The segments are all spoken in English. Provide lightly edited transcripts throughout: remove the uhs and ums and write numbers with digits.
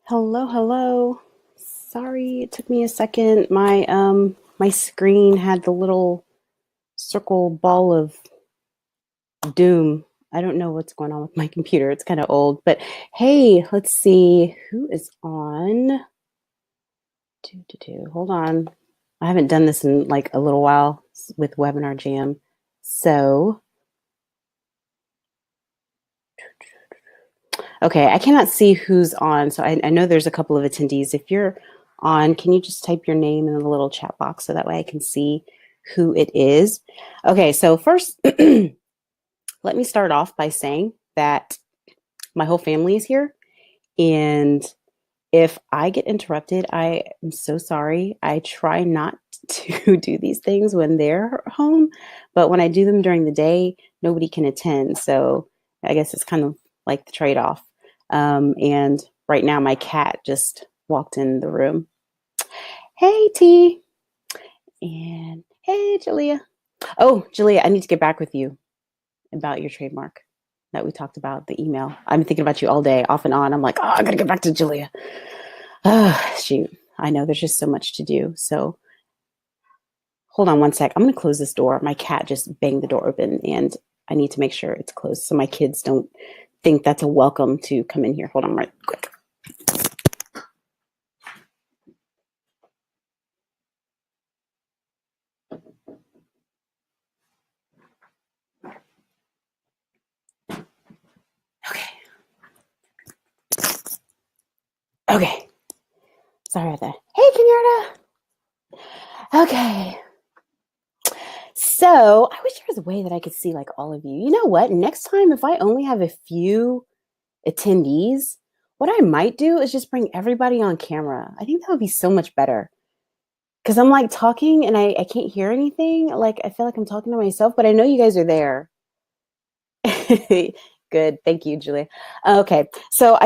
Hello, hello. Sorry, it took me a second. My screen had the little circle ball of doom. I don't know what's going on with my computer. It's kind of old, but hey, let's see who is on. Hold on. I haven't done this in like a little while with Webinar Jam. So, okay, I cannot see who's on. So I know there's a couple of attendees. If you're on, can you just type your name in the little chat box so that way I can see who it is? Okay, so first, let me start off by saying that my whole family is here. And if I get interrupted, I am so sorry. I try not to do these things when they're home, but when I do them during the day, nobody can attend. So I guess it's kind of like the trade-off. And right now, my cat just walked in the room. Hey, T. And hey, Julia. Oh, Julia, I need to get back with you about your trademark that we talked about, the email. I've been thinking about you all day, off and on. I'm like, oh, I got to get back to Julia. Shoot. I know there's just so much to do. So hold on one sec. I'm going to close this door. My cat just banged the door open and I need to make sure it's closed so my kids don't think that's a welcome to come in here. Hold on right quick. Okay. Sorry about that. Hey, Kenyatta. Okay. So I wish there was a way that I could see like all of you. You know what? Next time, if I only have a few attendees, what I might do is just bring everybody on camera. I think that would be so much better. Because I'm like talking and I can't hear anything. Like I feel like I'm talking to myself, but I know you guys are there. Good. Thank you, Julia. Okay. So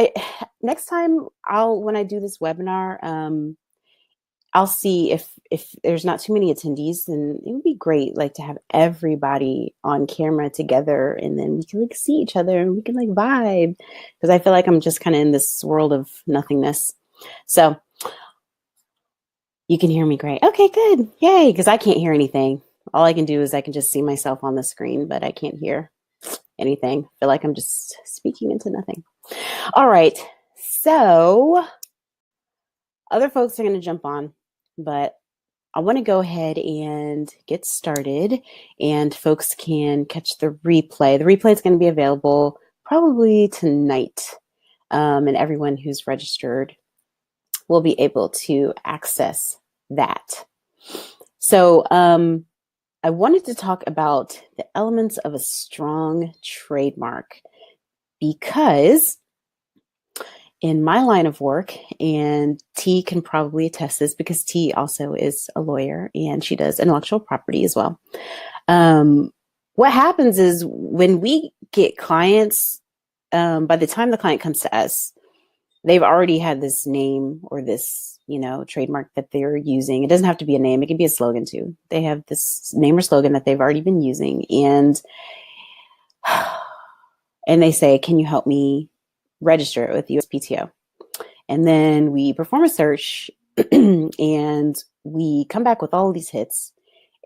next time when I do this webinar, I'll see if there's not too many attendees, then it would be great like to have everybody on camera together and then we can like see each other and we can like vibe. Because I feel like I'm just kind of in this world of nothingness. So you can hear me great. Okay, good. Yay, because I can't hear anything. All I can do is I can just see myself on the screen, but I can't hear anything. I feel like I'm just speaking into nothing. All right. So other folks are going to jump on, but I want to go ahead and get started and folks can catch the replay. The replay is going to be available probably tonight. And everyone who's registered will be able to access that. So I wanted to talk about the elements of a strong trademark because in my line of work, and T can probably attest this because T also is a lawyer and she does intellectual property as well. What happens is when we get clients, by the time the client comes to us, they've already had this name or this, trademark that they're using. It doesn't have to be a name. It can be a slogan too. They have this name or slogan that they've already been using. And they say, can you help me register it with USPTO? And then we perform a search and we come back with all of these hits.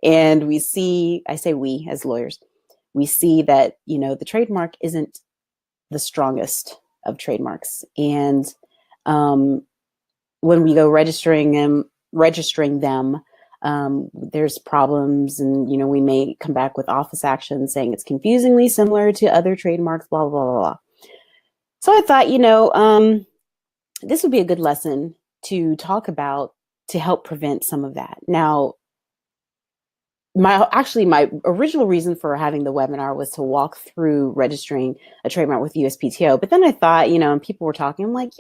And we see, I say we as lawyers, we see that, the trademark isn't the strongest of trademarks. And when we go registering them, there's problems, and we may come back with office action saying it's confusingly similar to other trademarks, blah blah blah blah. So I thought, this would be a good lesson to talk about to help prevent some of that. Now, my original reason for having the webinar was to walk through registering a trademark with USPTO. But then I thought, and people were talking, I'm like,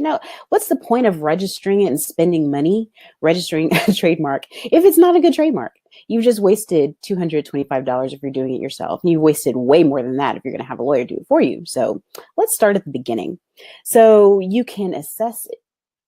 what's the point of registering it and spending money registering a trademark if it's not a good trademark? You've just wasted $225 if you're doing it yourself. And you've wasted way more than that if you're going to have a lawyer do it for you. So let's start at the beginning. So you can assess it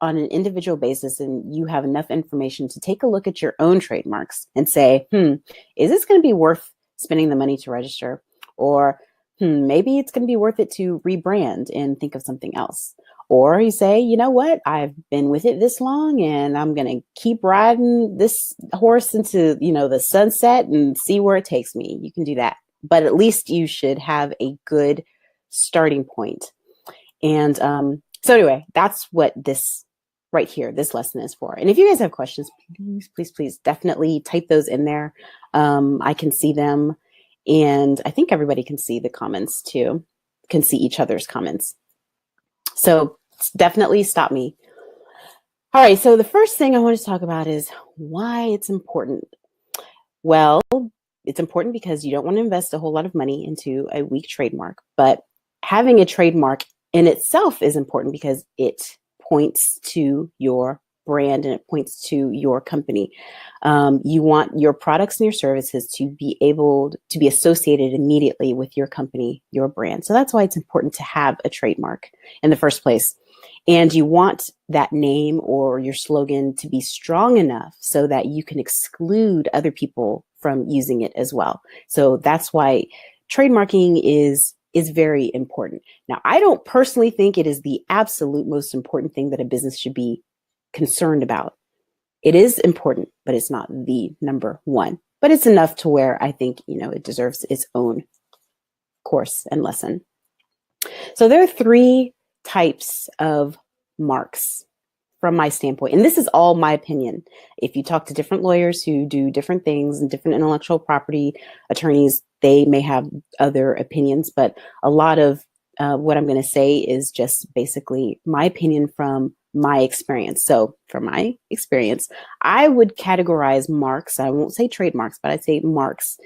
on an individual basis, and you have enough information to take a look at your own trademarks and say, is this going to be worth spending the money to register? Or maybe it's going to be worth it to rebrand and think of something else. Or you say, you know what, I've been with it this long and I'm going to keep riding this horse into, the sunset and see where it takes me. You can do that. But at least you should have a good starting point. And so anyway, that's what this right here, this lesson is for. And if you guys have questions, please definitely type those in there. I can see them. And I think everybody can see the comments too, can see each other's comments. So definitely stop me. All right, so the first thing I want to talk about is why it's important. Well, it's important because you don't want to invest a whole lot of money into a weak trademark, but having a trademark in itself is important because it points to your brand and it points to your company. You want your products and your services to be able to be associated immediately with your company, your brand. So that's why it's important to have a trademark in the first place. And you want that name or your slogan to be strong enough so that you can exclude other people from using it as well. So that's why trademarking is very important. Now, I don't personally think it is the absolute most important thing that a business should be concerned about. It is important, but it's not the number one. But it's enough to where I think, it deserves its own course and lesson. So there are 3 types of marks from my standpoint. And this is all my opinion. If you talk to different lawyers who do different things and different intellectual property attorneys, they may have other opinions. But a lot of what I'm going to say is just basically my opinion from my experience. So from my experience, I would categorize marks, I won't say trademarks, but I'd say marks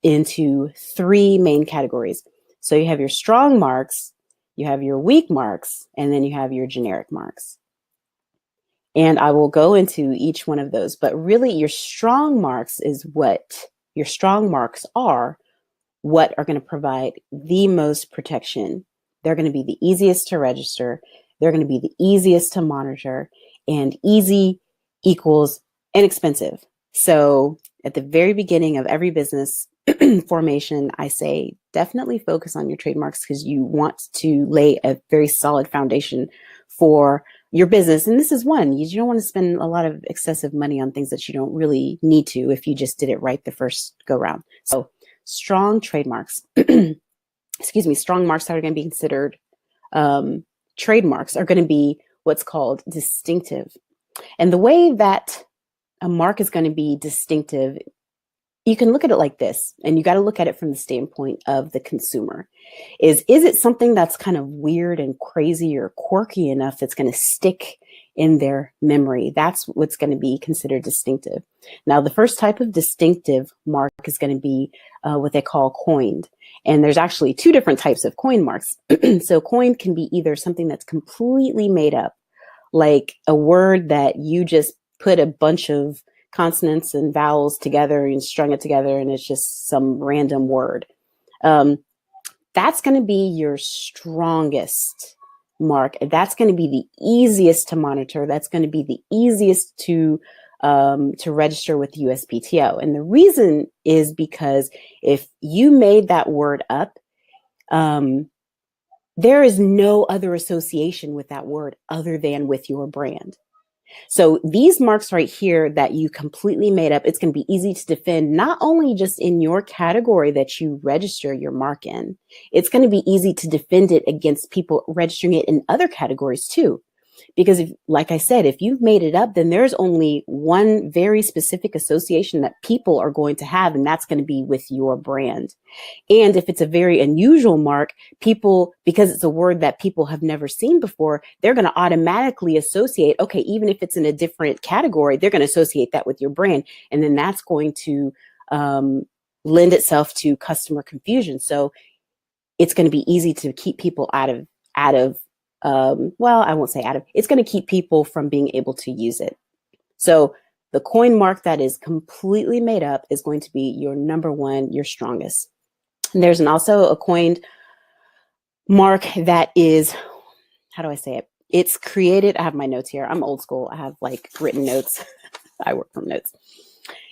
into 3 main categories. So you have your strong marks, you have your weak marks, and then you have your generic marks. And I will go into each one of those, but really your strong marks is what your strong marks are, what are going to provide the most protection. They're going to be the easiest to register. They're going to be the easiest to monitor, and easy equals inexpensive. So at the very beginning of every business formation, I say definitely focus on your trademarks because you want to lay a very solid foundation for your business. And this is one, you don't want to spend a lot of excessive money on things that you don't really need to if you just did it right the first go round. So strong trademarks, strong marks that are going to be considered trademarks are going to be what's called distinctive. And the way that a mark is going to be distinctive, you can look at it like this, and you got to look at it from the standpoint of the consumer. Is it something that's kind of weird and crazy or quirky enough that's going to stick in their memory? That's what's going to be considered distinctive. Now, the first type of distinctive mark is going to be what they call coined. And there's actually 2 different types of coin marks. So coined can be either something that's completely made up, like a word that you just put a bunch of consonants and vowels together and strung it together, and it's just some random word. That's going to be your strongest mark. That's going to be the easiest to monitor. That's going to be the easiest to register with the USPTO. And the reason is because if you made that word up, there is no other association with that word other than with your brand. So these marks right here that you completely made up, it's going to be easy to defend, not only just in your category that you register your mark in, it's going to be easy to defend it against people registering it in other categories too. Because like I said, if you've made it up, then there's only one very specific association that people are going to have, and that's going to be with your brand. And if it's a very unusual mark, people, because it's a word that people have never seen before, they're going to automatically associate, okay, even if it's in a different category, they're going to associate that with your brand. And then that's going to lend itself to customer confusion. So it's going to be easy to keep people out of I won't say out of, it's going to keep people from being able to use it. So the coin mark that is completely made up is going to be your number one, your strongest. And there's also a coined mark that is, how do I say it? It's created, I have my notes here. I'm old school. I have like written notes. I work from notes.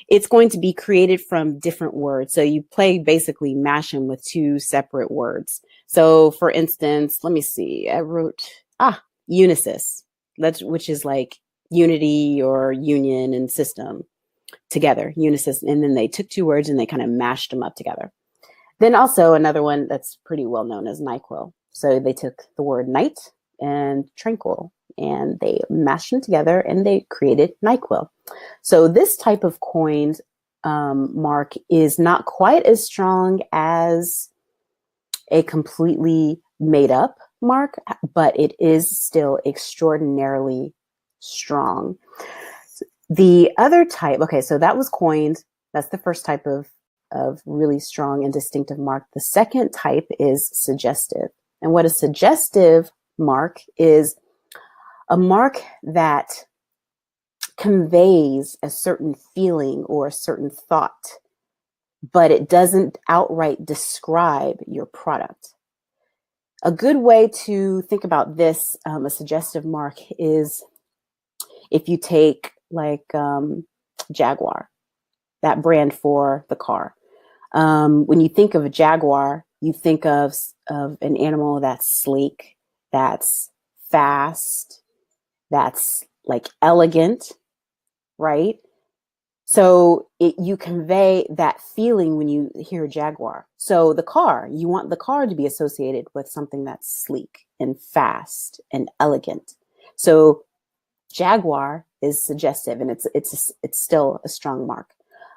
It's going to be created from different words. So you basically mash them with 2 separate words. So for instance, let me see, I wrote, Unisys, which is like unity or union and system together, Unisys. And then they took two words and they kind of mashed them up together. Then also another one that's pretty well known as NyQuil. So they took the word night and tranquil and they mashed them together and they created NyQuil. So this type of coined mark is not quite as strong as a completely made up mark, but it is still extraordinarily strong. The other type, okay, so that was coined. That's the first type of really strong and distinctive mark. The second type is suggestive. And what a suggestive mark is a mark that conveys a certain feeling or a certain thought, but it doesn't outright describe your product. A good way to think about this, a suggestive mark, is if you take like Jaguar, that brand for the car. When you think of a Jaguar, you think of an animal that's sleek, that's fast, that's like elegant, right? So you convey that feeling when you hear Jaguar. So the car, you want the car to be associated with something that's sleek and fast and elegant. So Jaguar is suggestive, and it's still a strong mark.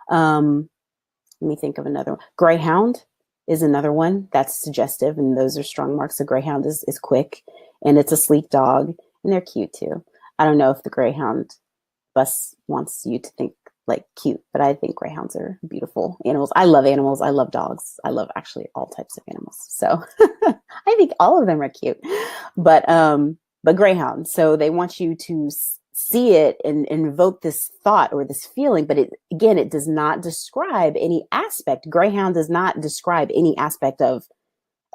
Let me think of another one. Greyhound is another one that's suggestive, and those are strong marks. The Greyhound is quick, and it's a sleek dog, and they're cute too. I don't know if the Greyhound bus wants you to think like cute, but I think Greyhounds are beautiful animals. I love animals. I love dogs. I love actually all types of animals. So I think all of them are cute, but Greyhound. So they want you to see it and invoke this thought or this feeling, but it does not describe any aspect. Greyhound does not describe any aspect of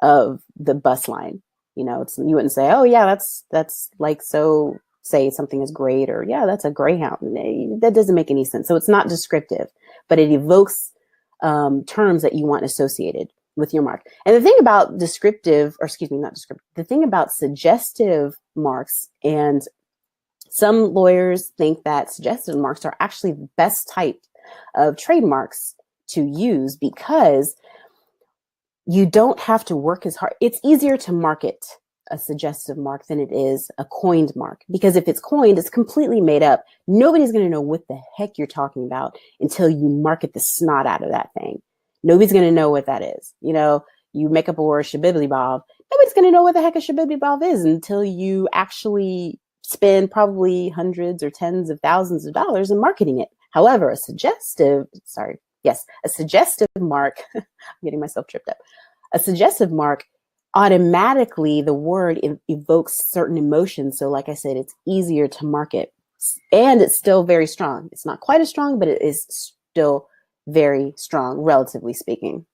the bus line. You know, you wouldn't say, oh yeah, that's like, so say something is great, or yeah, that's a Greyhound. That doesn't make any sense. So it's not descriptive, but it evokes terms that you want associated with your mark. And the thing about the thing about suggestive marks, and some lawyers think that suggestive marks are actually the best type of trademarks to use because you don't have to work as hard. It's easier to market a suggestive mark than it is a coined mark, because if it's coined, it's completely made up. Nobody's going to know what the heck you're talking about until you market the snot out of that thing. Nobody's going to know what that is. You know, you make up a word, shabibbly-bob. Nobody's going to know what the heck a shabibbly-bob is until you actually spend probably hundreds or tens of thousands of dollars in marketing it. However, a suggestive mark, I'm getting myself tripped up. A suggestive mark, automatically the word evokes certain emotions. So like I said, it's easier to market, and it's still very strong. It's not quite as strong, but it is still very strong, relatively speaking.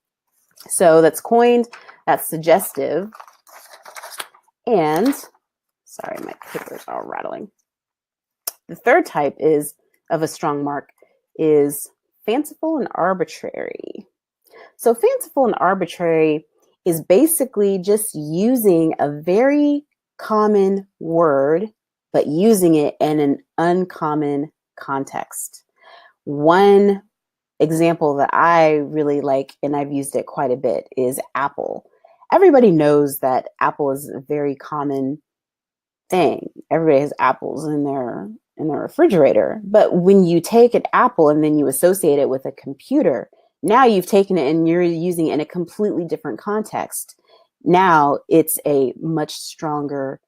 So that's coined, that's suggestive. And sorry, my papers are rattling. The third type of a strong mark is fanciful and arbitrary. So fanciful and arbitrary is basically just using a very common word, but using it in an uncommon context. One example that I really like, and I've used it quite a bit, is apple. Everybody knows that apple is a very common thing. Everybody has apples in their refrigerator. But when you take an apple and then you associate it with a computer, now you've taken it and you're using it in a completely different context. Now it's a much stronger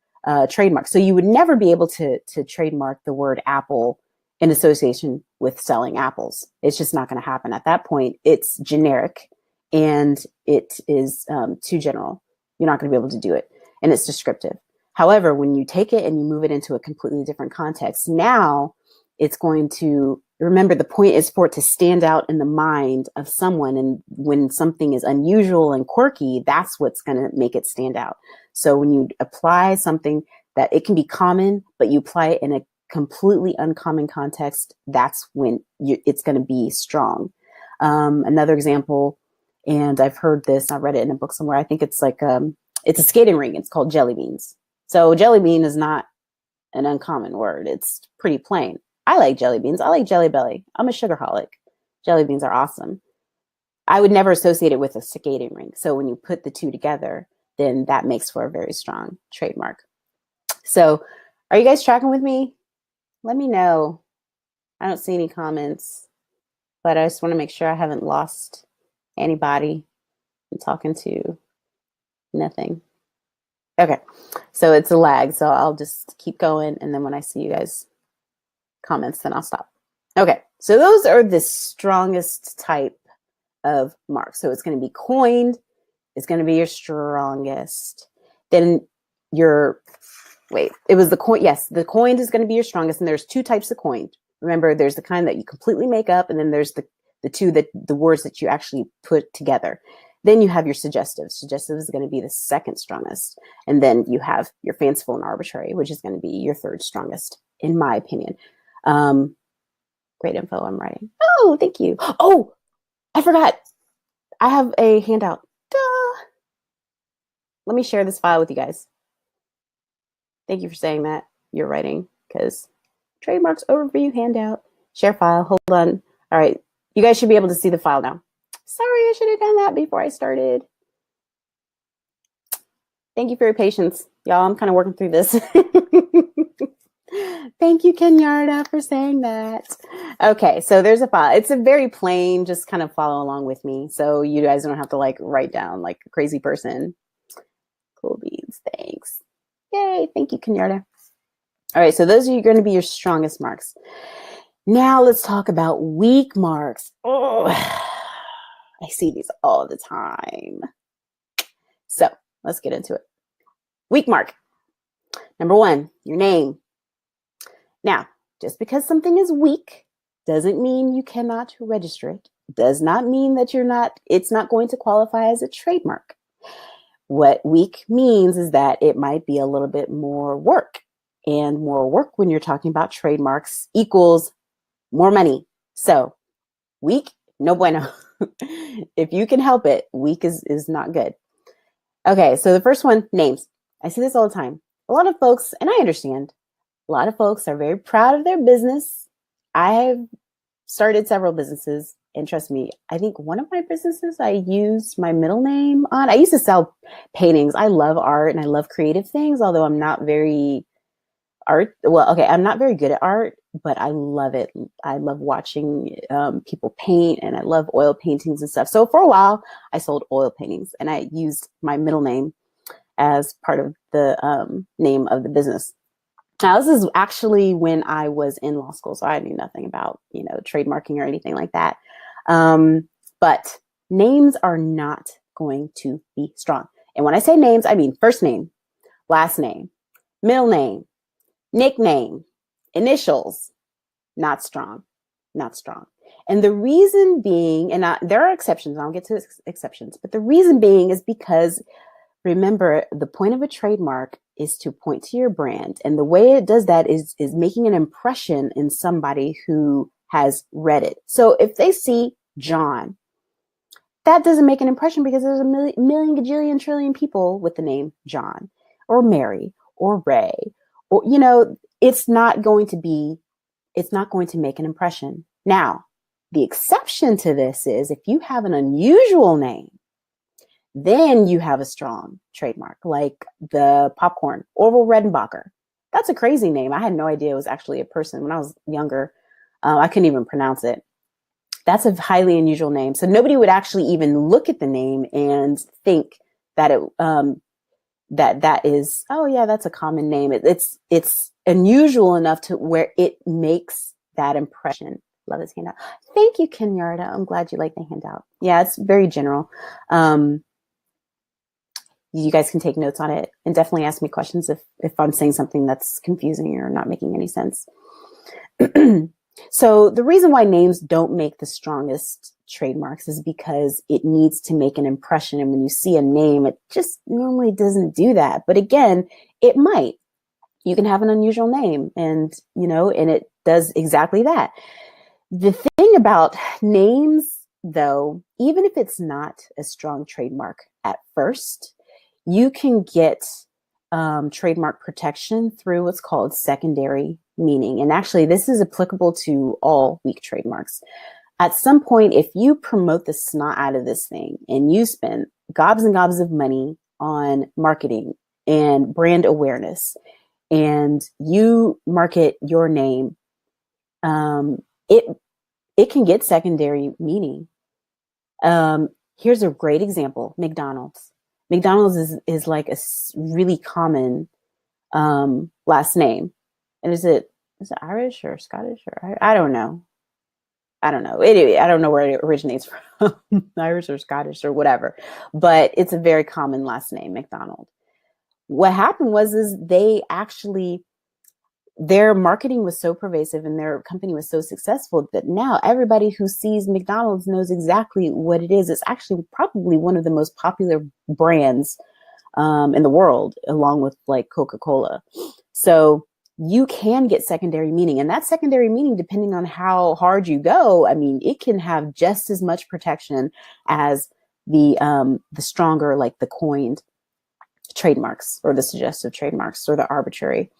trademark. So you would never be able to trademark the word apple in association with selling apples. It's just not going to happen. At that point, it's generic and it is too general. You're not going to be able to do it. And it's descriptive. However, when you take it and you move it into a completely different context, now it's going to, remember, the point is for it to stand out in the mind of someone. And when something is unusual and quirky, that's what's going to make it stand out. So when you apply something that it can be common, but you apply it in a completely uncommon context, that's when it's going to be strong. Another example, and I've heard this, I read it in a book somewhere. I think it's like, it's a skating ring. It's called Jelly Beans. So jelly bean is not an uncommon word. It's pretty plain. I like jelly beans. I like Jelly Belly. I'm a sugarholic. Jelly beans are awesome. I would never associate it with a skating rink. So when you put the two together, then that makes for a very strong trademark. So are you guys tracking with me? Let me know. I don't see any comments, but I just want to make sure I haven't lost anybody I'm talking to. Nothing. Okay, so it's a lag, so I'll just keep going, and then when I see you guys comments, then I'll stop. Okay, so those are the strongest type of marks. So it's going to be coined, it's going to be your strongest. Then your, wait, it was the coin. Yes, the coined is going to be your strongest, and there's two types of coined. Remember, there's the kind that you completely make up, and then there's the two that the words that you actually put together. Then you have your suggestive. Suggestive is going to be the second strongest. And then you have your fanciful and arbitrary, which is going to be your third strongest, in my opinion. Great info I'm writing. Oh, thank you. Oh, I forgot. I have a handout. Duh. Let me share this file with you guys. Thank you for saying that. You're writing, because trademarks overview handout. Share file. Hold on. All right. You guys should be able to see the file now. Sorry, I should have done that before I started. Thank you for your patience. Y'all, I'm kind of working through this. Thank you, Kenyarda, for saying that. Okay, so there's a file. It's a very plain, just kind of follow along with me. So you guys don't have to like write down like a crazy person. Cool beans, thanks. Yay, thank you, Kenyarda. All right, so those are going to be your strongest marks. Now let's talk about weak marks. Oh, I see these all the time. So let's get into it. Weak mark. Number one, your name. Now, just because something is weak doesn't mean you cannot register it. Does not mean that it's not going to qualify as a trademark. What weak means is that it might be a little bit more work. And more work when you're talking about trademarks equals more money. So weak, no bueno. If you can help it, weak is not good. Okay, so the first one, names. I see this all the time. A lot of folks, and I understand, a lot of folks are very proud of their business. I have started several businesses, and trust me, I think one of my businesses I used my middle name on. I used to sell paintings. I love art and I love creative things, although I'm not very I'm not very good at art, but I love it. I love watching people paint, and I love oil paintings and stuff. So for a while, I sold oil paintings, and I used my middle name as part of the name of the business. Now, this is actually when I was in law school, so I knew nothing about, trademarking or anything like that. But names are not going to be strong. And when I say names, I mean first name, last name, middle name, nickname, initials, not strong, not strong. And the reason being, and there are exceptions, I'll get to exceptions, but the reason being is because, remember, the point of a trademark is to point to your brand. And the way it does that is making an impression in somebody who has read it. So if they see John, that doesn't make an impression because there's a million, gajillion, trillion people with the name John or Mary or Ray. Or, it's not going to make an impression. Now, the exception to this is if you have an unusual name, then you have a strong trademark, like the popcorn, Orville Redenbacher. That's a crazy name. I had no idea it was actually a person when I was younger. I couldn't even pronounce it. That's a highly unusual name. So nobody would actually even look at the name and think that it that is, oh yeah, that's a common name. It's unusual enough to where it makes that impression. Love this handout. Thank you, Kenyarda. I'm glad you like the handout. Yeah, it's very general. You guys can take notes on it and definitely ask me questions if I'm saying something that's confusing or not making any sense. So the reason why names don't make the strongest trademarks is because it needs to make an impression. And when you see a name, it just normally doesn't do that. But again, it might. You can have an unusual name and it does exactly that. The thing about names, though, even if it's not a strong trademark at first, you can get trademark protection through what's called secondary meaning. And actually, this is applicable to all weak trademarks. At some point, if you promote the snot out of this thing and you spend gobs and gobs of money on marketing and brand awareness, and you market your name, it can get secondary meaning. Here's a great example: McDonald's. McDonald's is like a really common last name, and is it Irish or Scottish or I don't know. Anyway, I don't know where it originates from, Irish or Scottish or whatever, but it's a very common last name, McDonald. What happened was their marketing was so pervasive and their company was so successful that now everybody who sees McDonald's knows exactly what it is. It's actually probably one of the most popular brands in the world, along with like Coca-Cola. So you can get secondary meaning, and that secondary meaning, depending on how hard you go, I mean, it can have just as much protection as the stronger, like the coined trademarks or the suggestive trademarks or the arbitrary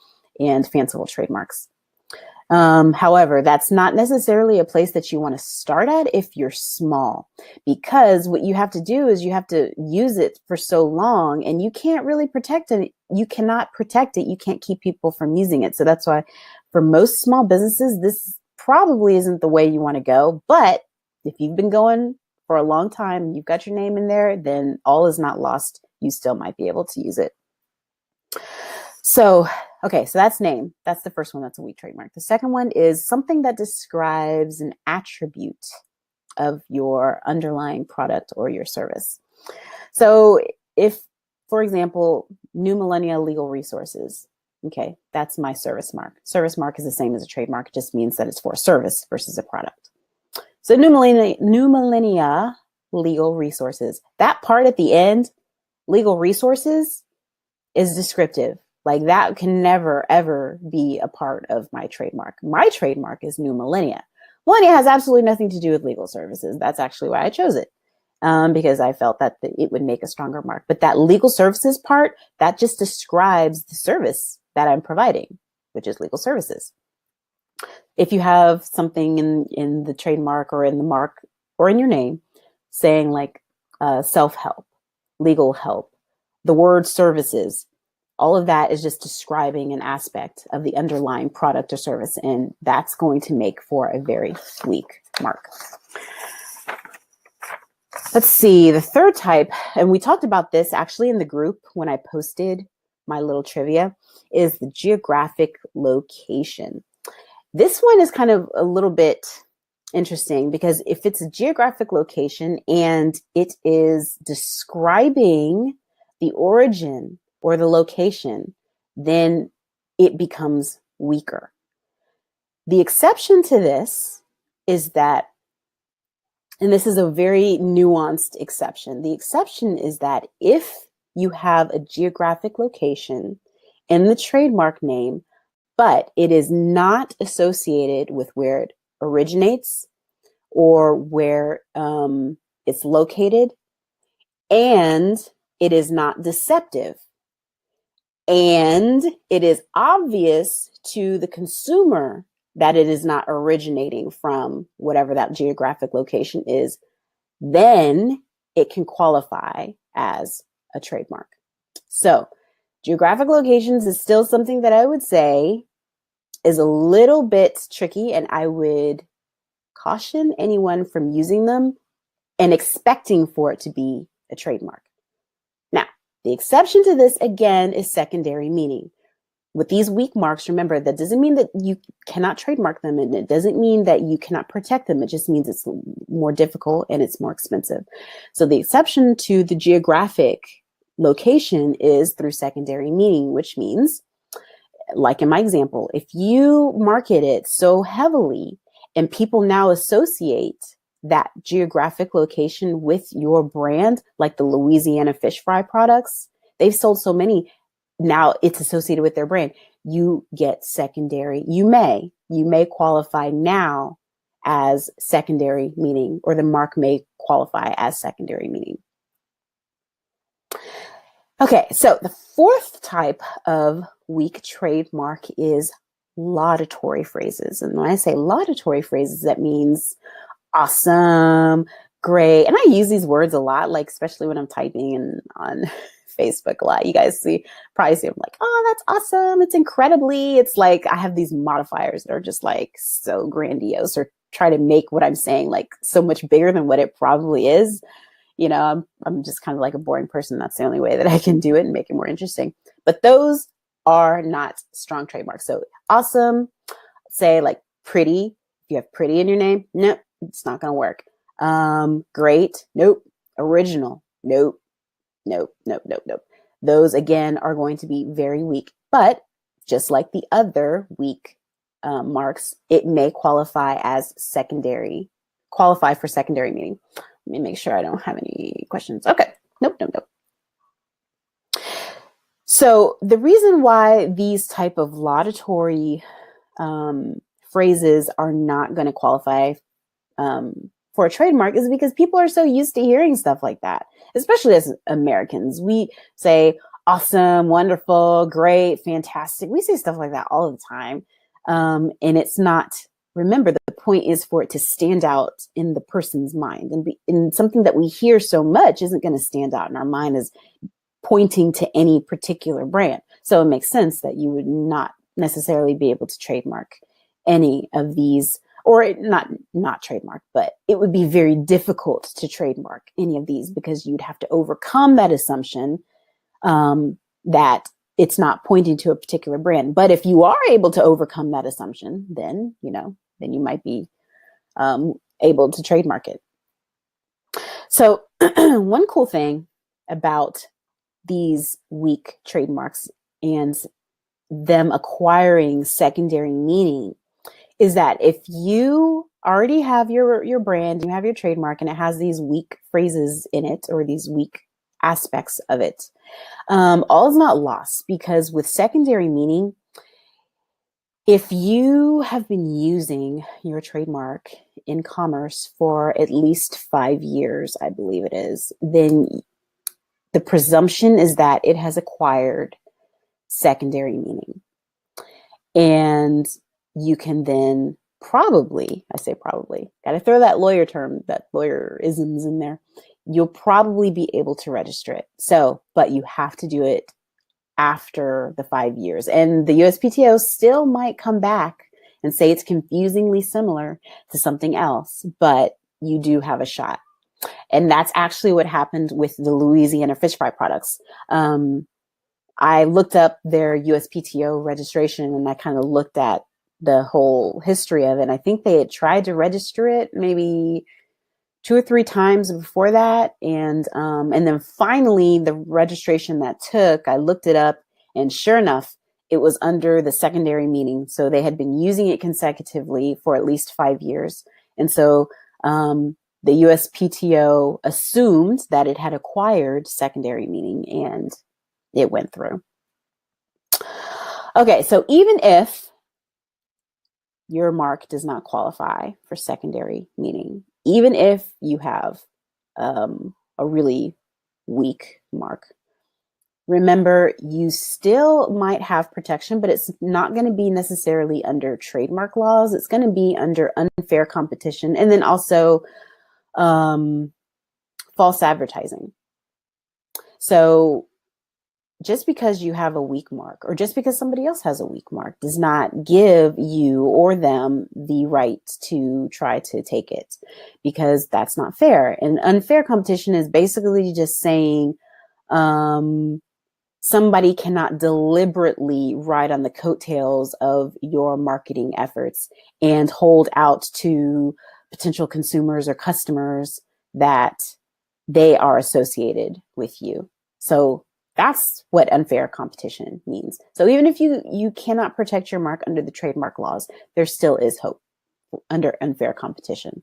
and fanciful trademarks. However, that's not necessarily a place that you want to start at if you're small, because what you have to do is you have to use it for so long and you can't really protect it. You cannot protect it. You can't keep people from using it. So that's why for most small businesses, this probably isn't the way you want to go. But if you've been going for a long time and you've got your name in there, then all is not lost. You still might be able to use it. So, okay, so that's name. That's the first one. That's a weak trademark. The second one is something that describes an attribute of your underlying product or your service. So if, for example, New Millennia Legal Resources, okay, that's my service mark. Service mark is the same as a trademark. It just means that it's for a service versus a product. So New Millennia Legal Resources, that part at the end, legal resources, is descriptive. Like that can never, ever be a part of my trademark. My trademark is New Millennia. Millennia has absolutely nothing to do with legal services. That's actually why I chose it, because I felt that it would make a stronger mark. But that legal services part, that just describes the service that I'm providing, which is legal services. If you have something in the trademark or in the mark or in your name saying like self-help, legal help, the word services, all of that is just describing an aspect of the underlying product or service, and that's going to make for a very weak mark. Let's see, the third type, and we talked about this actually in the group when I posted my little trivia, is the geographic location. This one is kind of a little bit interesting because if it's a geographic location and it is describing the origin or the location, then it becomes weaker. The exception to this is that, and this is a very nuanced exception, the exception is that if you have a geographic location in the trademark name, but it is not associated with where it originates or where it's located, and it is not deceptive, and it is obvious to the consumer that it is not originating from whatever that geographic location is, then it can qualify as a trademark. So geographic locations is still something that I would say is a little bit tricky, and I would caution anyone from using them and expecting for it to be a trademark. Now, the exception to this, again, is secondary meaning. With these weak marks, remember, that doesn't mean that you cannot trademark them, and it doesn't mean that you cannot protect them. It just means it's more difficult and it's more expensive. So the exception to the geographic location is through secondary meaning, which means, like in my example, if you market it so heavily and people now associate that geographic location with your brand, like the Louisiana fish fry products, they've sold so many, now it's associated with their brand. You get secondary, you may qualify now as secondary meaning, or the mark may qualify as secondary meaning. Okay, so the fourth type of weak trademark is laudatory phrases. And when I say laudatory phrases, that means awesome, great. And I use these words a lot, like especially when I'm typing and on Facebook a lot. You guys probably see I'm like, oh, that's awesome. It's incredibly. It's like I have these modifiers that are just like so grandiose or try to make what I'm saying like so much bigger than what it probably is. I'm just kind of like a boring person. That's the only way that I can do it and make it more interesting. But those are not strong trademarks. So awesome, say like pretty. If you have pretty in your name, nope, it's not going to work. Great, nope. Original, nope, nope, nope, nope, nope. Those again are going to be very weak. But just like the other weak marks, it may qualify for secondary meaning. Let me make sure I don't have any questions. Okay. Nope, nope, nope. So the reason why these type of laudatory phrases are not going to qualify for a trademark is because people are so used to hearing stuff like that, especially as Americans. We say awesome, wonderful, great, fantastic. We say stuff like that all the time. And it's not, remember, the point is for it to stand out in the person's mind, and something that we hear so much isn't going to stand out in our mind as pointing to any particular brand. So it makes sense that you would not necessarily be able to trademark any of these, or not trademark, but it would be very difficult to trademark any of these because you'd have to overcome that assumption that it's not pointing to a particular brand. But if you are able to overcome that assumption, then you might be able to trademark it. So one cool thing about these weak trademarks and them acquiring secondary meaning is that if you already have your brand, you have your trademark, and it has these weak phrases in it or these weak aspects of it, all is not lost, because with secondary meaning, if you have been using your trademark in commerce for at least 5 years, I believe it is, then the presumption is that it has acquired secondary meaning. And you can then probably, I say probably, got to throw that lawyer term, that lawyer isms in there. You'll probably be able to register it. So, but you have to do it after the 5 years. And the USPTO still might come back and say it's confusingly similar to something else, but you do have a shot. And that's actually what happened with the Louisiana fish fry products. I looked up their USPTO registration, and I kind of looked at the whole history of it. And I think they had tried to register it maybe 2 or 3 times before that. And then finally the registration that took, I looked it up, and sure enough, it was under the secondary meaning. So they had been using it consecutively for at least 5 years. And so the USPTO assumed that it had acquired secondary meaning, and it went through. Okay, so even if your mark does not qualify for secondary meaning, even if you have a really weak mark, remember, you still might have protection, but it's not going to be necessarily under trademark laws. It's going to be under unfair competition, and then also false advertising. So just because you have a weak mark, or just because somebody else has a weak mark, does not give you or them the right to try to take it, because that's not fair. And unfair competition is basically just saying somebody cannot deliberately ride on the coattails of your marketing efforts and hold out to potential consumers or customers that they are associated with you. So that's what unfair competition means. So even if you cannot protect your mark under the trademark laws, there still is hope under unfair competition.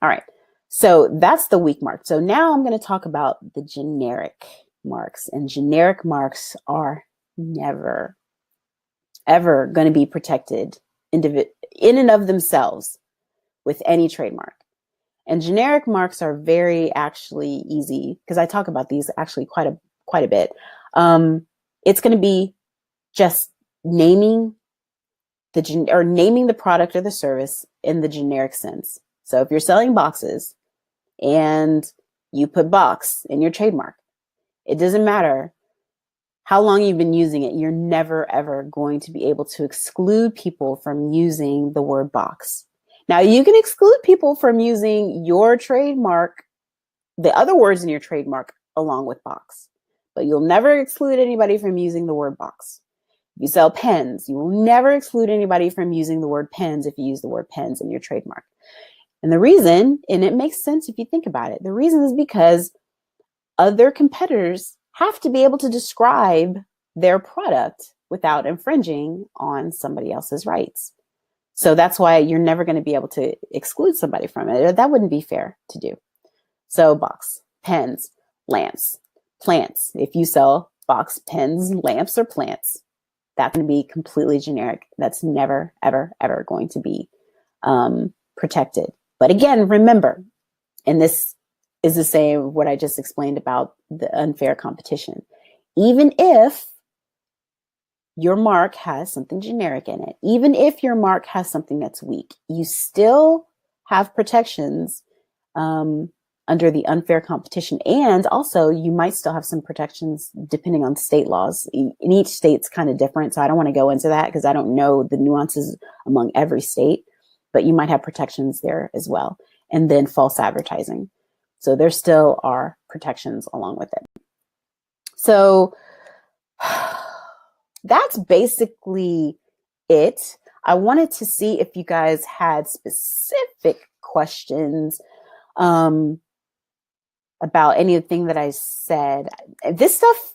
All right, so that's the weak mark. So now I'm going to talk about the generic marks. And generic marks are never, ever going to be protected in and of themselves with any trademark. And generic marks are very actually easy, because I talk about these actually quite quite a bit. It's going to be just naming naming the product or the service in the generic sense. So if you're selling boxes and you put box in your trademark, it doesn't matter how long you've been using it. You're never, ever going to be able to exclude people from using the word box. Now, you can exclude people from using your trademark, the other words in your trademark, along with box, but you'll never exclude anybody from using the word box. You sell pens. You will never exclude anybody from using the word pens if you use the word pens in your trademark. And the reason, and it makes sense if you think about it, the reason is because other competitors have to be able to describe their product without infringing on somebody else's rights. So that's why you're never going to be able to exclude somebody from it. That wouldn't be fair to do. So box, pens, lamps, plants. If you sell box, pens, lamps, or plants, that's going to be completely generic. That's never, ever, ever going to be protected. But again, remember, and this is the same what I just explained about the unfair competition. Even if your mark has something generic in it, even if your mark has something that's weak, you still have protections under the unfair competition. And also you might still have some protections depending on state laws. In each state's kind of different. So I don't want to go into that because I don't know the nuances among every state, but you might have protections there as well. And then false advertising. So there still are protections along with it. So that's basically it. I wanted to see if you guys had specific questions about anything that I said. This stuff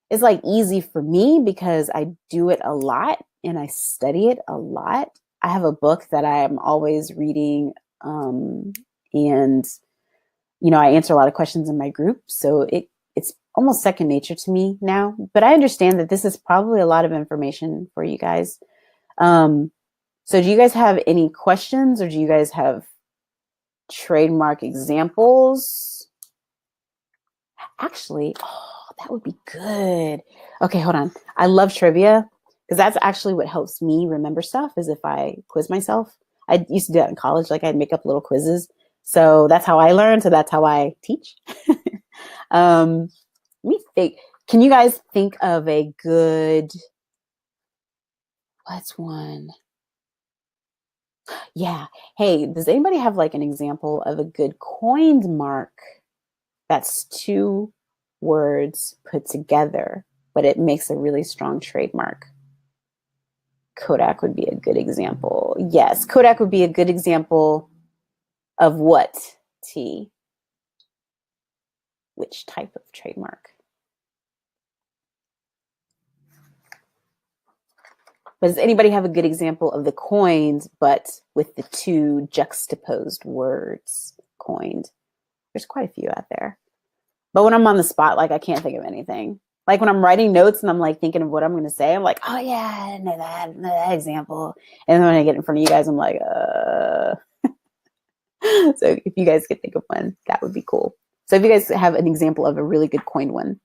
is like easy for me because I do it a lot and I study it a lot. I have a book that I am always reading, and I answer a lot of questions in my group, so it's almost second nature to me now. But I understand that this is probably a lot of information for you guys. So do you guys have any questions, or do you guys have trademark examples? Actually, that would be good. Okay, hold on. I love trivia because that's actually what helps me remember stuff, is if I quiz myself. I used to do that in college. Like I'd make up little quizzes. So that's how I learn. So that's how I teach. Let me think. Can you guys think of a good, what's one? Yeah. Hey, does anybody have like an example of a good coined mark that's two words put together, but it makes a really strong trademark? Kodak would be a good example. Yes, Kodak would be a good example of what, T? Which type of trademark? But does anybody have a good example of the coined, but with the two juxtaposed words coined? There's quite a few out there. But when I'm on the spot, like I can't think of anything. Like when I'm writing notes and I'm like thinking of what I'm going to say, I'm like, oh yeah, I know that example. And then when I get in front of you guys, I'm like, So if you guys could think of one, that would be cool. So if you guys have an example of a really good coined one.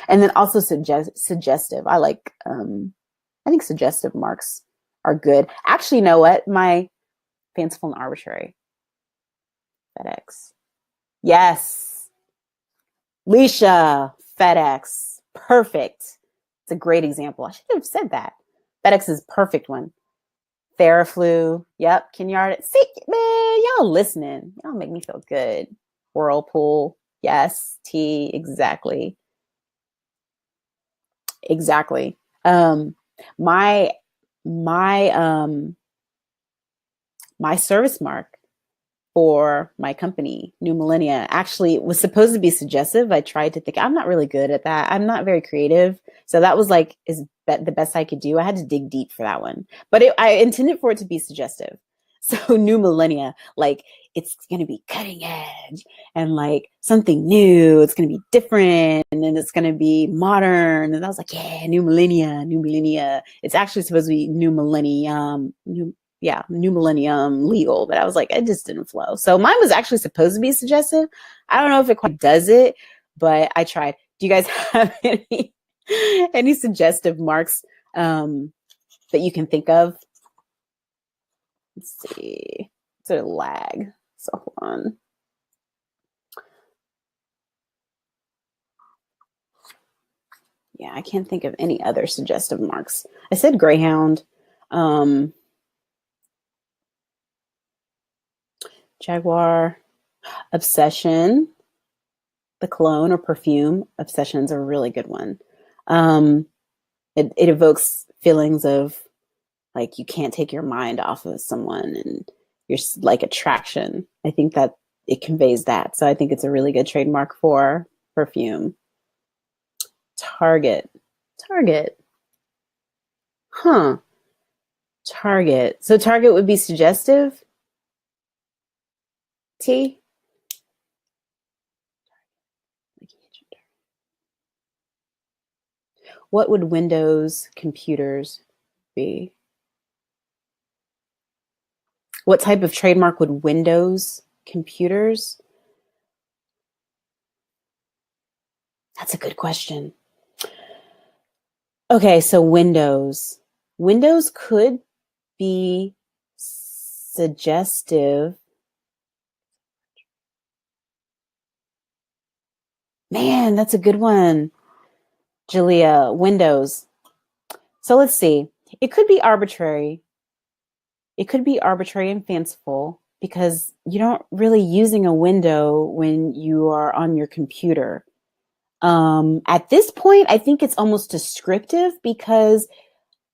And then also suggestive. I like, I think suggestive marks are good. Actually, you know what? My fanciful and arbitrary. FedEx. Yes. Leisha, FedEx. Perfect. It's a great example. I should have said that. FedEx is a perfect one. Theraflu. Yep. Kenyard. See, man, y'all listening. Y'all make me feel good. Whirlpool. Yes. T. Exactly. Exactly. My service mark for my company, New Millennia, actually was supposed to be suggestive. I tried to think, I'm not really good at that. I'm not very creative. So that was like the best I could do. I had to dig deep for that one, but I intended for it to be suggestive. So New Millennia, like it's going to be cutting edge and like something new. It's going to be different and then it's going to be modern. And I was like, yeah, New Millennia. It's actually supposed to be New Millennium, New Millennium legal, but I was like, it just didn't flow. So mine was actually supposed to be suggestive. I don't know if it quite does it, but I tried. Do you guys have any suggestive marks that you can think of? Let's see. It's a lag. So hold on. Yeah, I can't think of any other suggestive marks. I said greyhound. Jaguar. Obsession. The cologne or perfume. Obsession's a really good one. It evokes feelings of like you can't take your mind off of someone and you're like attraction. I think that it conveys that. So I think it's a really good trademark for perfume. Target. Huh. Target. So Target would be suggestive. T. What would Windows computers be? What type of trademark would Windows computers? That's a good question. Okay, so Windows. Windows could be suggestive. Man, that's a good one. Julia, Windows. So let's see. It could be arbitrary. It could be arbitrary and fanciful because you don't really using a window when you are on your computer. At this point, I think it's almost descriptive because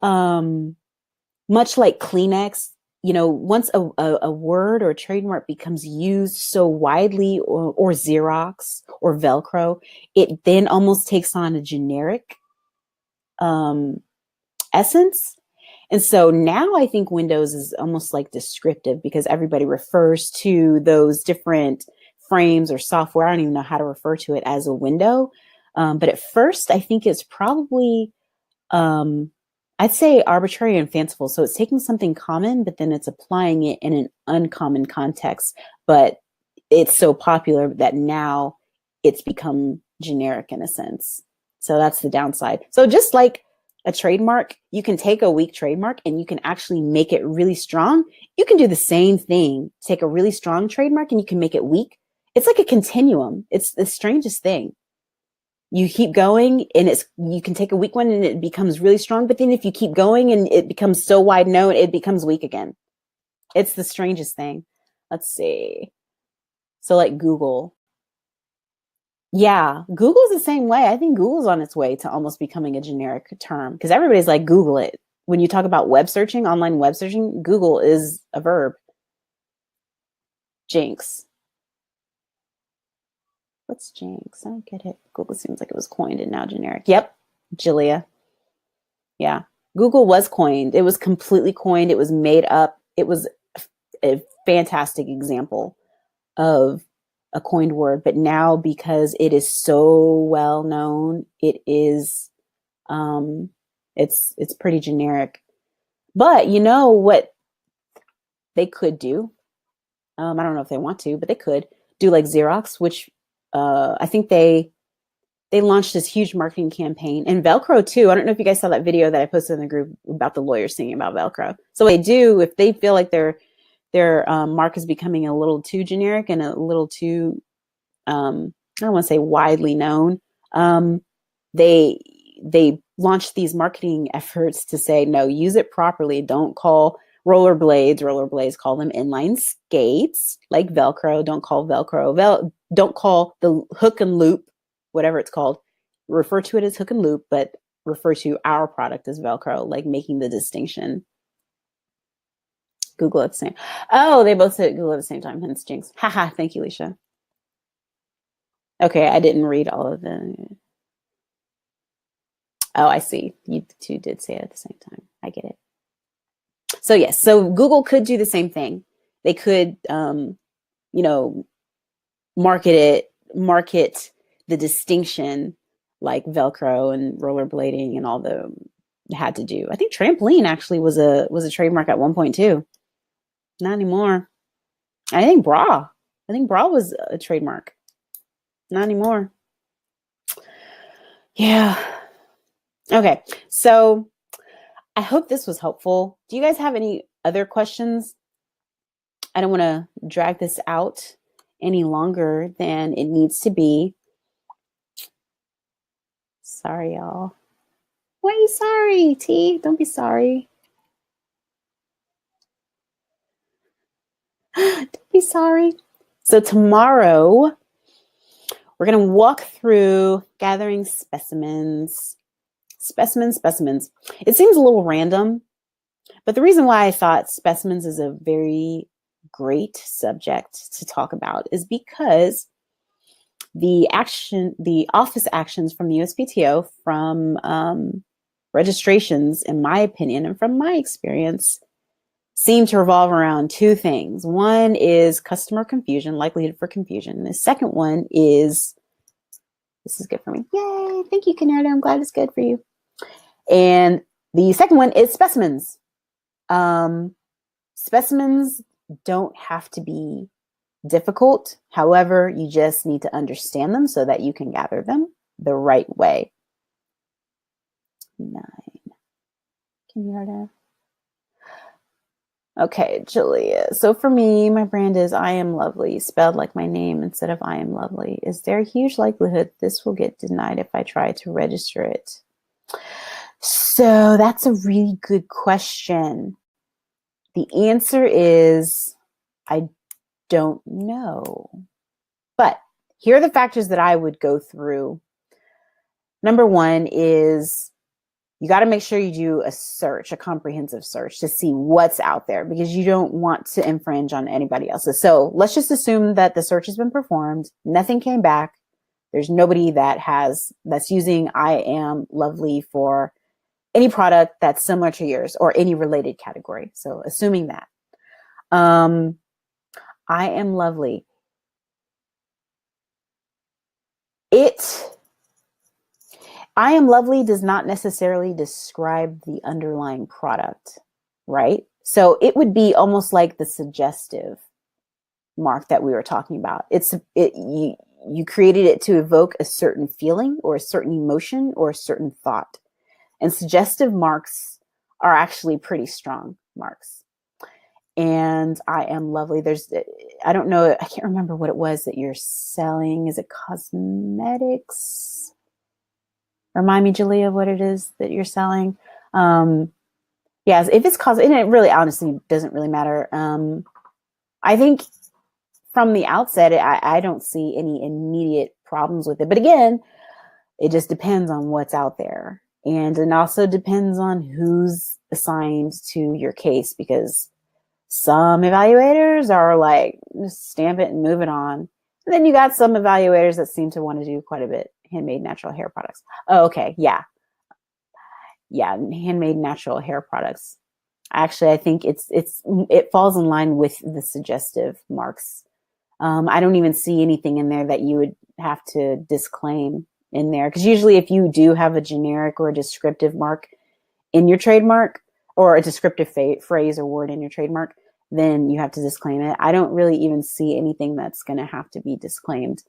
much like Kleenex, you know, once a word or a trademark becomes used so widely, or Xerox or Velcro, it then almost takes on a generic essence. And so now I think Windows is almost like descriptive because everybody refers to those different frames or software. I don't even know how to refer to it as a window. But at first, I think it's probably, I'd say arbitrary and fanciful. So it's taking something common, but then it's applying it in an uncommon context. But it's so popular that now it's become generic in a sense. So that's the downside. So just like a trademark, you can take a weak trademark and you can actually make it really strong. You can do the same thing. Take a really strong trademark and you can make it weak. It's like a continuum. It's the strangest thing. You keep going and you can take a weak one and it becomes really strong. But then if you keep going and it becomes so wide known, it becomes weak again. It's the strangest thing. Let's see. So like Google. Yeah, Google's the same way. I think Google's on its way to almost becoming a generic term because everybody's like, Google it. When you talk about web searching, online web searching, Google is a verb. Jinx. What's jinx? I don't get it. Google seems like it was coined and now generic. Yep, Julia. Yeah, Google was coined. It was completely coined. It was made up. It was a fantastic example of a coined word, but now because it is so well known, it is it's pretty generic. But you know what they could do? I don't know if they want to, but they could do like Xerox, which I think they launched this huge marketing campaign, and Velcro too. I don't know if you guys saw that video that I posted in the group about the lawyers singing about Velcro. So what they do, if they feel like their mark is becoming a little too generic and a little too I don't want to say widely known, they launched these marketing efforts to say, no, use it properly. Don't call rollerblades, call them inline skates like Velcro. Don't call Velcro. Don't call the hook and loop, whatever it's called. Refer to it as hook and loop, but refer to our product as Velcro, like making the distinction. Google at the same. Oh, they both said Google at the same time. Hence jinx. Haha. Thank you, Leisha. Okay, I didn't read all of them. Oh, I see. You two did say it at the same time. I get it. So yes, so Google could do the same thing. They could, market the distinction like Velcro and rollerblading and all the had to do. I think trampoline actually was a trademark at one point too. Not anymore. I think bra was a trademark. Not anymore. Yeah. Okay. So I hope this was helpful. Do you guys have any other questions? I don't want to drag this out any longer than it needs to be. Sorry, y'all. Why are you sorry, T? Don't be sorry. Don't be sorry. So tomorrow, we're going to walk through gathering specimens. Specimens. It seems a little random, but the reason why I thought specimens is a very great subject to talk about is because the office actions from the USPTO, from registrations, in my opinion, and from my experience, seem to revolve around two things. One is customer confusion, likelihood for confusion. The second one is, this is good for me. Yay, thank you, Canada. I'm glad it's good for you. And the second one is specimens. Specimens don't have to be difficult. However, you just need to understand them so that you can gather them the right way. 9. Can you hear that? Okay, Julia. So for me, my brand is I am lovely, spelled like my name instead of I am lovely. Is there a huge likelihood this will get denied if I try to register it? So that's a really good question. The answer is I don't know. But here are the factors that I would go through. Number one is you got to make sure you do a search, a comprehensive search to see what's out there, because you don't want to infringe on anybody else's. So let's just assume that the search has been performed. Nothing came back. There's nobody that's using I am lovely for any product that's similar to yours or any related category. So assuming that. I am lovely. I am lovely does not necessarily describe the underlying product, right? So it would be almost like the suggestive mark that we were talking about. You created it to evoke a certain feeling or a certain emotion or a certain thought. And suggestive marks are actually pretty strong marks. And I am lovely. I don't know, I can't remember what it was that you're selling. Is it cosmetics? Remind me, Julia, what it is that you're selling. Yes, if it's and it really honestly doesn't really matter. I think from the outset, I don't see any immediate problems with it. But again, it just depends on what's out there. And it also depends on who's assigned to your case, because some evaluators are like, just stamp it and move it on. And then you got some evaluators that seem to want to do quite a bit. Handmade natural hair products. Oh, okay. Yeah. Handmade natural hair products. Actually, I think it falls in line with the suggestive marks. I don't even see anything in there that you would have to disclaim in there, because usually if you do have a generic or a descriptive mark in your trademark, or a descriptive phrase or word in your trademark, then you have to disclaim it. I don't really even see anything that's going to have to be disclaimed.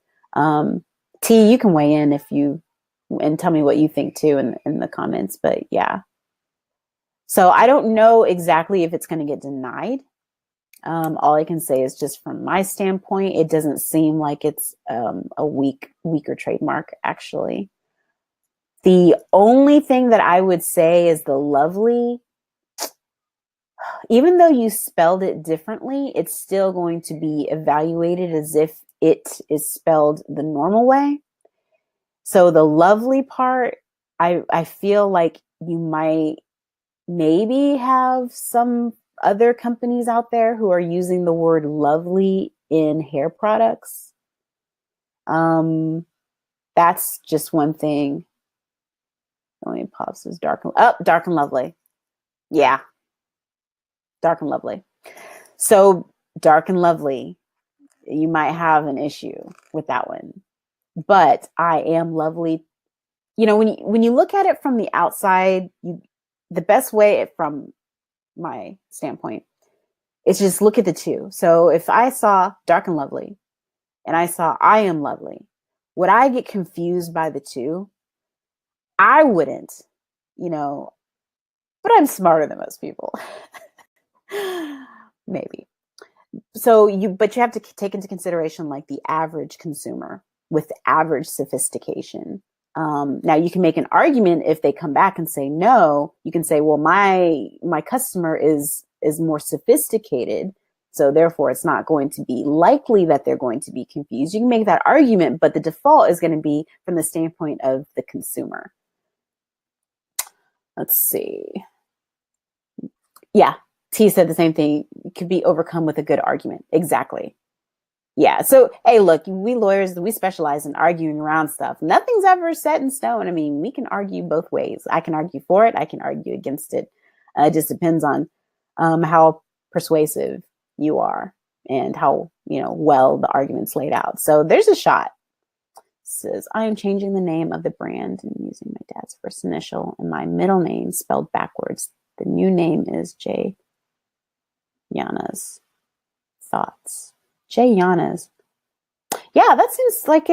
T, you can weigh in and tell me what you think too in the comments, but yeah. So I don't know exactly if it's going to get denied. All I can say is, just from my standpoint, it doesn't seem like it's a weaker trademark, actually. The only thing that I would say is the lovely, even though you spelled it differently, it's still going to be evaluated as if it is spelled the normal way. So the lovely part, I feel like you might maybe have some other companies out there who are using the word lovely in hair products. That's just one thing. Let me pause this. Dark and lovely. Yeah. Dark and lovely. So dark and lovely, you might have an issue with that one. But I am lovely. When you look at it from the outside, the best way, from my standpoint, is just look at the two. So if I saw dark and lovely and I saw I am lovely, would I get confused by the two? I wouldn't, you know, but I'm smarter than most people. Maybe. But you have to take into consideration like the average consumer with average sophistication. Now you can make an argument if they come back and say no. You can say, well, my customer is more sophisticated, so therefore it's not going to be likely that they're going to be confused. You can make that argument, but the default is going to be from the standpoint of the consumer. Let's see. Yeah, T said the same thing. It could be overcome with a good argument. Exactly. Yeah. So, hey, look, we lawyers, we specialize in arguing around stuff. Nothing's ever set in stone. I mean, we can argue both ways. I can argue for it. I can argue against it. It just depends on how persuasive you are and how, well the argument's laid out. So there's a shot. It says, I am changing the name of the brand and using my dad's first initial and my middle name spelled backwards. The new name is J. Yana's. Thoughts. Jay Yanas. Yeah, that seems like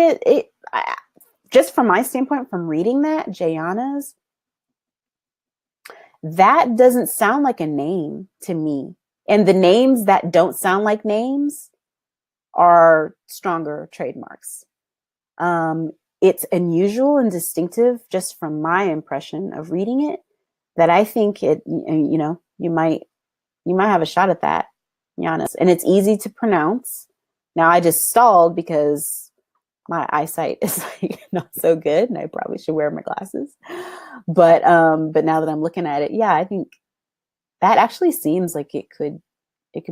just from my standpoint, from reading that, Jay Yanas, that doesn't sound like a name to me. And the names that don't sound like names are stronger trademarks. It's unusual and distinctive just from my impression of reading it that I think you might have a shot at that, Yanas. And it's easy to pronounce. Now I just stalled because my eyesight is like not so good and I probably should wear my glasses. But now that I'm looking at it, yeah, I think that actually seems like it could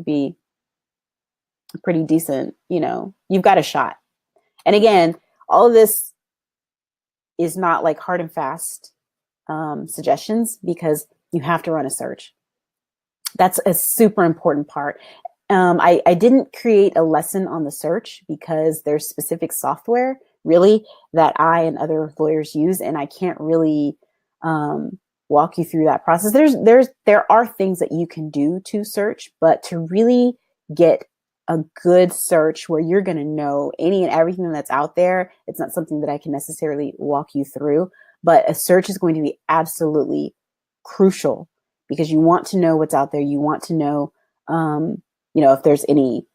be pretty decent, you've got a shot. And again, all of this is not like hard and fast suggestions because you have to run a search. That's a super important part. I didn't create a lesson on the search because there's specific software really that I and other lawyers use, and I can't really walk you through that process. There are things that you can do to search, but to really get a good search where you're going to know any and everything that's out there, it's not something that I can necessarily walk you through, but a search is going to be absolutely crucial because you want to know what's out there. You want to know, if there's any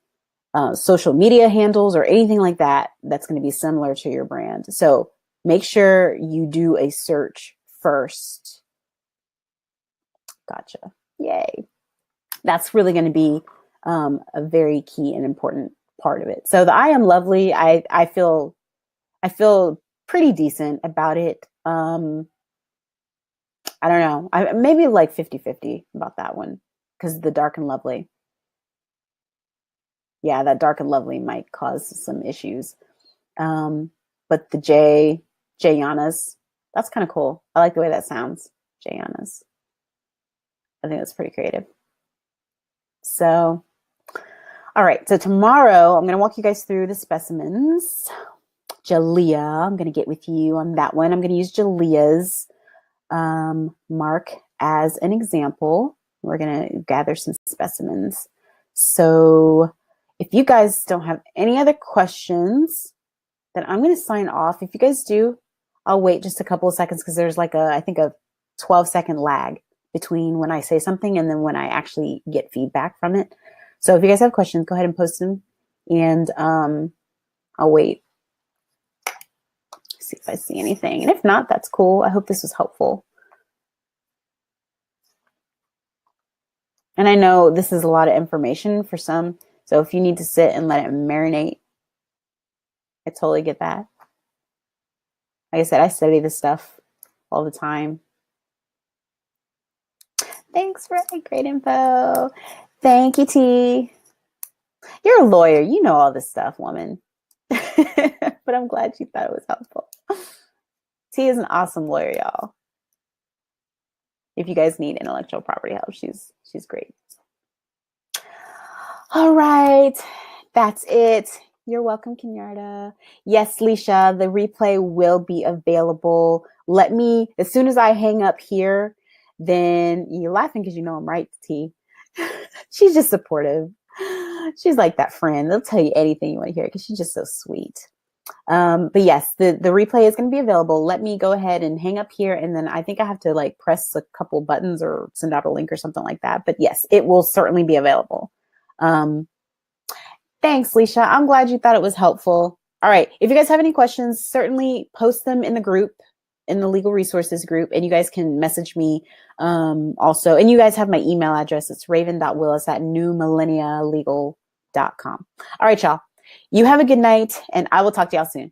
social media handles or anything like that, that's going to be similar to your brand. So make sure you do a search first. Gotcha. Yay. That's really going to be a very key and important part of it. So the I am lovely. I feel pretty decent about it. I don't know. Maybe like 50-50 about that one because the dark and lovely. Yeah, that dark and lovely might cause some issues. But the J Yanas, that's kind of cool. I like the way that sounds. J Yanas. I think that's pretty creative. So, all right. So tomorrow I'm going to walk you guys through the specimens. Jalea, I'm going to get with you on that one. I'm going to use Jalea's mark as an example. We're going to gather some specimens. So if you guys don't have any other questions, then I'm going to sign off. If you guys do, I'll wait just a couple of seconds because there's like I think a 12-second lag between when I say something and then when I actually get feedback from it. So if you guys have questions, go ahead and post them and I'll wait. See if I see anything. And if not, that's cool. I hope this was helpful. And I know this is a lot of information for some. So if you need to sit and let it marinate, I totally get that. Like I said, I study this stuff all the time. Thanks for the great info. Thank you, T. You're a lawyer. You know all this stuff, woman. But I'm glad you thought it was helpful. T is an awesome lawyer, y'all. If you guys need intellectual property help, she's great. All right. That's it. You're welcome, Kenyatta. Yes, Leisha, the replay will be available. Let me, as soon as I hang up here, then you're laughing because you know I'm right, T. She's just supportive. She's like that friend. They'll tell you anything you want to hear because she's just so sweet. But yes, the replay is going to be available. Let me go ahead and hang up here. And then I think I have to like press a couple buttons or send out a link or something like that. But yes, it will certainly be available. Thanks, Leisha. I'm glad you thought it was helpful. All right. If you guys have any questions, certainly post them in the group, in the legal resources group, and you guys can message me also. And you guys have my email address. It's raven.willis@newmillennialegal.com. All right, y'all. You have a good night, and I will talk to y'all soon.